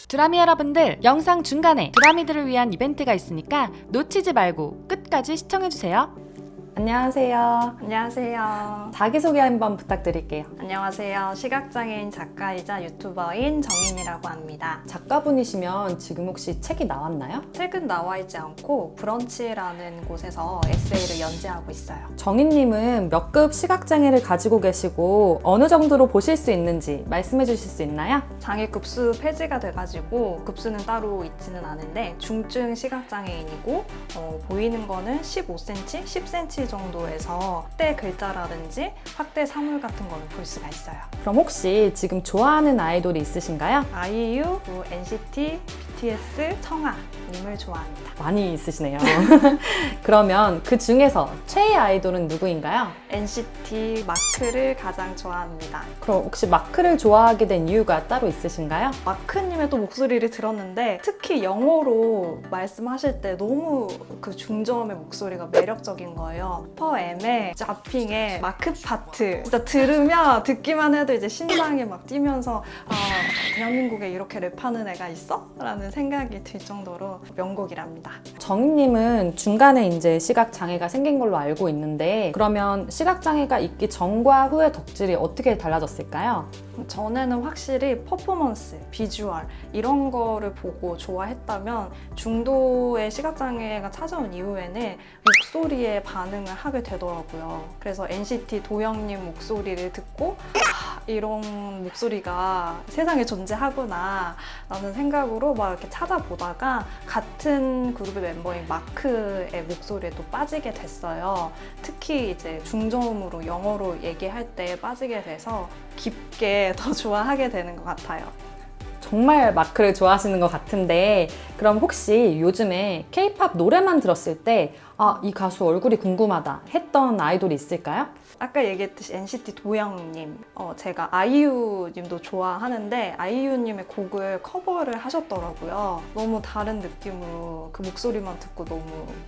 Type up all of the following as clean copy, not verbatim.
드라미 여러분들, 영상 중간에 드라미들을 위한 이벤트가 있으니까 놓치지 말고 끝까지 시청해주세요. 안녕하세요. 안녕하세요. 자기소개 한번 부탁드릴게요. 안녕하세요. 시각장애인 작가이자 유튜버인 정인이라고 합니다. 작가분이시면 지금 혹시 책이 나왔나요? 책은 나와 있지 않고 브런치라는 곳에서 에세이를 연재하고 있어요. 정인님은 몇 급 시각장애를 가지고 계시고 어느 정도로 보실 수 있는지 말씀해 주실 수 있나요? 장애 급수 폐지가 돼가지고 급수는 따로 있지는 않은데 중증 시각장애인이고 보이는 거는 15cm, 10cm 정도에서 확대 글자라든지 확대 사물 같은 거는 볼 수가 있어요. 그럼 혹시 지금 좋아하는 아이돌이 있으신가요? 아이유, NCT, BTS, 청아님을 좋아합니다. 많이 있으시네요. 그러면 그 중에서 최애 아이돌은 누구인가요? NCT 마크를 가장 좋아합니다. 그럼 혹시 마크를 좋아하게 된 이유가 따로 있으신가요? 마크님의 또 목소리를 들었는데 특히 영어로 말씀하실 때 너무 그 중저음의 목소리가 매력적인 거예요. 슈퍼엠의 자핑의 마크 파트 진짜 들으면 듣기만 해도 이제 심장이 막 뛰면서 대한민국에 이렇게 랩하는 애가 있어? 라는 생각이 들 정도로 명곡이랍니다. 정인님은 중간에 이제 시각장애가 생긴 걸로 알고 있는데 그러면 시각장애가 있기 전과 후의 덕질이 어떻게 달라졌을까요? 전에는 확실히 퍼포먼스, 비주얼 이런 거를 보고 좋아했다면 중도의 시각장애가 찾아온 이후에는 목소리에 반응을 하게 되더라고요. 그래서 NCT 도영님 목소리를 듣고 이런 목소리가 세상에 존재하구나 라는 생각으로 막 이렇게 찾아보다가 같은 그룹의 멤버인 마크의 목소리에 또 빠지게 됐어요. 특히 이제 중저음으로 영어로 얘기할 때 빠지게 돼서 깊게 더 좋아하게 되는 것 같아요. 정말 마크를 좋아하시는 것 같은데 그럼 혹시 요즘에 K-팝 노래만 들었을 때 이 가수 얼굴이 궁금하다 했던 아이돌이 있을까요? 아까 얘기했듯이 NCT 도영님, 제가 아이유님도 좋아하는데 아이유님의 곡을 커버를 하셨더라고요. 너무 다른 느낌으로 그 목소리만 듣고 너무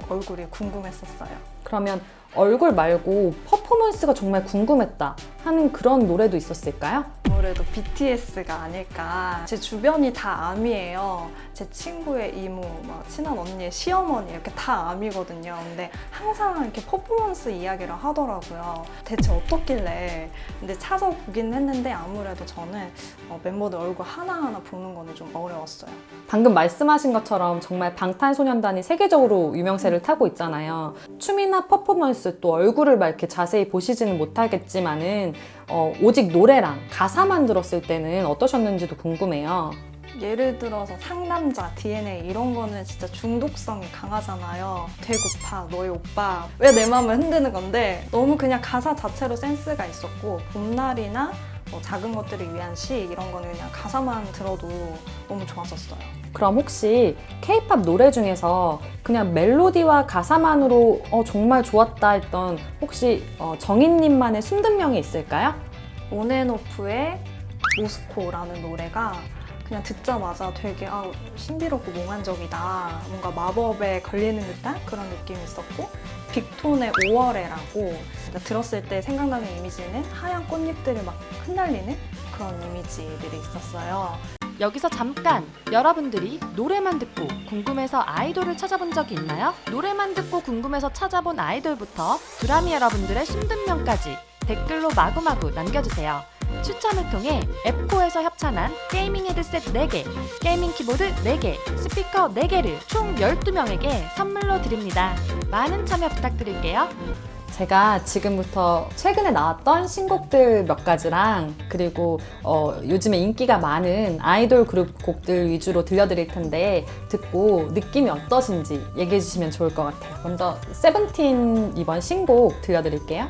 얼굴이 궁금했었어요. 그러면 얼굴 말고 퍼포먼스가 정말 궁금했다 하는 그런 노래도 있었을까요? 아무래도 BTS가 아닐까. 제 주변이 다 아미예요. 제 친구의 이모, 친한 언니의 시어머니 이렇게 다 아미거든요. 근데 항상 이렇게 퍼포먼스 이야기를 하더라고요. 대체 어떻길래. 근데 찾아보긴 했는데 아무래도 저는 멤버들 얼굴 하나하나 보는 거는 좀 어려웠어요. 방금 말씀하신 것처럼 정말 방탄소년단이 세계적으로 유명세를 타고 있잖아요. 춤이나 퍼포먼스 또 얼굴을 막 이렇게 자세히 보시지는 못하겠지만은 오직 노래랑 가사만 들었을 때는 어떠셨는지도 궁금해요. 예를 들어서 상남자, DNA 이런 거는 진짜 중독성이 강하잖아요. 되고파, 너의 오빠, 왜 내 마음을 흔드는 건데 너무 그냥 가사 자체로 센스가 있었고 봄날이나 작은 것들을 위한 시 이런 거는 그냥 가사만 들어도 너무 좋았었어요. 그럼 혹시 K-팝 노래 중에서 그냥 멜로디와 가사만으로 정말 좋았다 했던 혹시 정인님만의 숨든 명이 있을까요? 온앤오프의 모스코라는 노래가 그냥 듣자마자 되게 신비롭고 몽환적이다. 뭔가 마법에 걸리는 듯한 그런 느낌이 있었고 빅톤의 5월에라고 들었을 때 생각나는 이미지는 하얀 꽃잎들을 막 흩날리는 그런 이미지들이 있었어요. 여기서 잠깐! 여러분들이 노래만 듣고 궁금해서 아이돌을 찾아본 적이 있나요? 노래만 듣고 궁금해서 찾아본 아이돌부터 드라미 여러분들의 숨든 명까지 댓글로 마구마구 남겨주세요. 추첨을 통해 앱코에서 협찬한 게이밍 헤드셋 4개, 게이밍 키보드 4개, 스피커 4개를 총 12명에게 선물로 드립니다. 많은 참여 부탁드릴게요. 제가 지금부터 최근에 나왔던 신곡들 몇 가지랑 그리고 요즘에 인기가 많은 아이돌 그룹 곡들 위주로 들려드릴 텐데 듣고 느낌이 어떠신지 얘기해 주시면 좋을 것 같아요. 먼저 세븐틴 이번 신곡 들려드릴게요.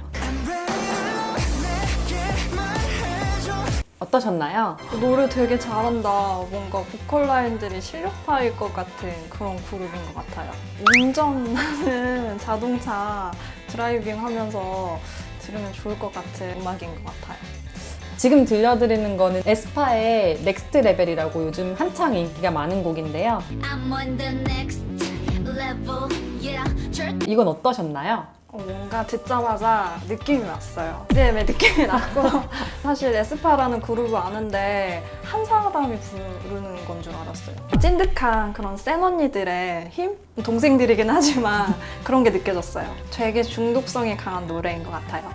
어떠셨나요? 노래 되게 잘한다. 뭔가 보컬 라인들이 실력파일 것 같은 그런 그룹인 것 같아요. 운전하는 자동차 드라이빙 하면서 들으면 좋을 것 같은 음악인 것 같아요. 지금 들려드리는 거는 에스파의 넥스트 레벨이라고 요즘 한창 인기가 많은 곡인데요. I'm on the next level, yeah. 이건 어떠셨나요? 뭔가 듣자마자 느낌이 왔어요. BGM의 느낌이 났고 사실 에스파라는 그룹을 아는데 한 사람이 부르는 건 줄 알았어요. 찐득한 그런 센 언니들의 힘? 동생들이긴 하지만 그런 게 느껴졌어요. 되게 중독성이 강한 노래인 것 같아요.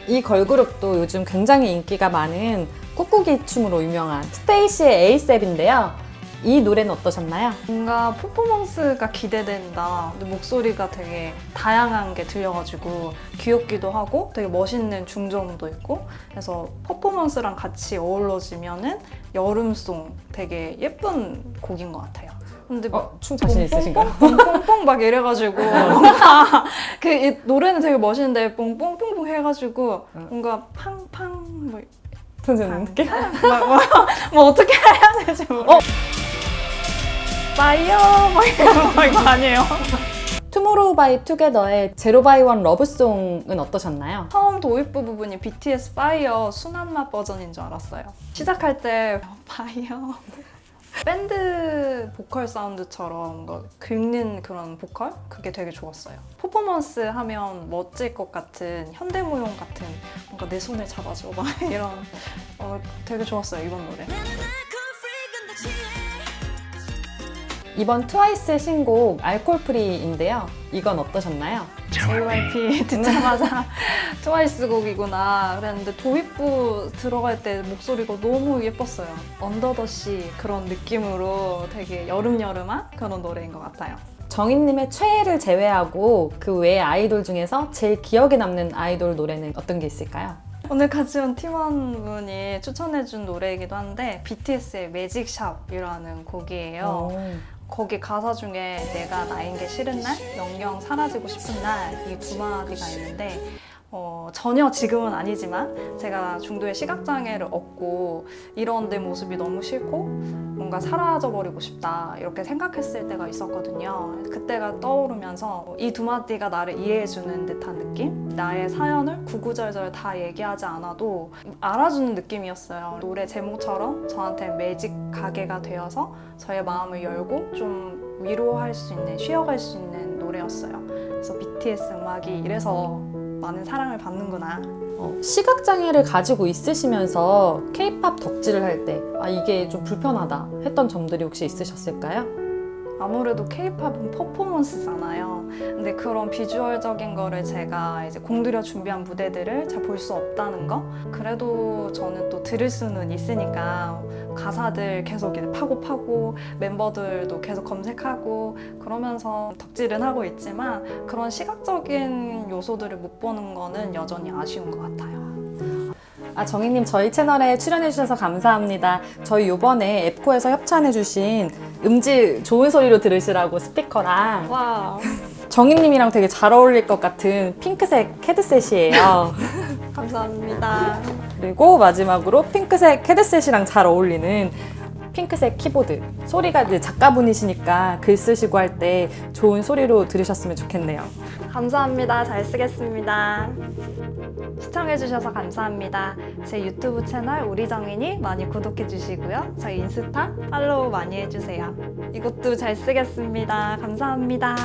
이 걸그룹도 요즘 굉장히 인기가 많은 꾹꾹이 춤으로 유명한 스테이시의 에이셉인데요. 이 노래는 어떠셨나요? 뭔가 퍼포먼스가 기대된다. 근데 목소리가 되게 다양한 게 들려가지고 귀엽기도 하고 되게 멋있는 중저음도 있고 그래서 퍼포먼스랑 같이 어우러지면은 여름송 되게 예쁜 곡인 것 같아요. 근데 춤 자신 있으신가요? 뽕뽕뽕 막 이래가지고 뭔가 이 노래는 되게 멋있는데 뽕뽕뽕뽕 해가지고 뭔가 팡팡 뭐 선생님 느낌? 뭐 어떻게 해야 될지 모르겠어요. 파이어 뭐 이거 아니에요? 투모로우 바이 투게더의 제로 바이 원 러브송은 어떠셨나요? 처음 도입부 부분이 BTS 파이어 순한맛 버전인 줄 알았어요. 시작할 때 파이어 밴드 보컬 사운드처럼 뭔가 긁는 그런 보컬? 그게 되게 좋았어요. 퍼포먼스 하면 멋질 것 같은 현대무용 같은 뭔가 내 손을 잡아줘 막 이런 되게 좋았어요 이번 노래. 이번 트와이스 신곡 알콜프리인데요. 이건 어떠셨나요? JYP 듣자마자 트와이스 곡이구나 그랬는데 도입부 들어갈 때 목소리가 너무 예뻤어요. 언더더시 그런 느낌으로 되게 여름여름한 그런 노래인 것 같아요. 정인님의 최애를 제외하고 그 외의 아이돌 중에서 제일 기억에 남는 아이돌 노래는 어떤 게 있을까요? 오늘 같이 온 팀원분이 추천해준 노래이기도 한데 BTS의 매직샵이라는 곡이에요. 거기 가사 중에 내가 나인 게 싫은 날, 영영 사라지고 싶은 날 이 두 마디가 있는데 전혀 지금은 아니지만 제가 중도의 시각장애를 얻고 이런 내 모습이 너무 싫고 뭔가 사라져버리고 싶다 이렇게 생각했을 때가 있었거든요. 그때가 떠오르면서 이 두 마디가 나를 이해해주는 듯한 느낌? 나의 사연을 구구절절 다 얘기하지 않아도 알아주는 느낌이었어요. 노래 제목처럼 저한테 매직 가게가 되어서 저의 마음을 열고 좀 위로할 수 있는, 쉬어갈 수 있는 노래였어요. 그래서 BTS 음악이 이래서 많은 사랑을 받는구나. 시각장애를 가지고 있으시면서 K-팝 덕질을 할 때 이게 좀 불편하다 했던 점들이 혹시 있으셨을까요? 아무래도 K-팝은 퍼포먼스잖아요. 근데 그런 비주얼적인 거를 제가 이제 공들여 준비한 무대들을 잘 볼 수 없다는 거? 그래도 저는 또 들을 수는 있으니까 가사들 계속 이제 파고 멤버들도 계속 검색하고 그러면서 덕질은 하고 있지만 그런 시각적인 요소들을 못 보는 거는 여전히 아쉬운 것 같아요. 정희님 저희 채널에 출연해주셔서 감사합니다. 저희 요번에 앱코에서 협찬해주신 음질 좋은 소리로 들으시라고 스피커랑 와, 정희님이랑 되게 잘 어울릴 것 같은 핑크색 헤드셋이에요. 감사합니다. 그리고 마지막으로 핑크색 헤드셋이랑 잘 어울리는 핑크색 키보드. 소리가 이제 작가분이시니까 글 쓰시고 할 때 좋은 소리로 들으셨으면 좋겠네요. 감사합니다. 잘 쓰겠습니다. 시청해주셔서 감사합니다. 제 유튜브 채널 우리정인이 많이 구독해주시고요. 저희 인스타 팔로우 많이 해주세요. 이것도 잘 쓰겠습니다. 감사합니다.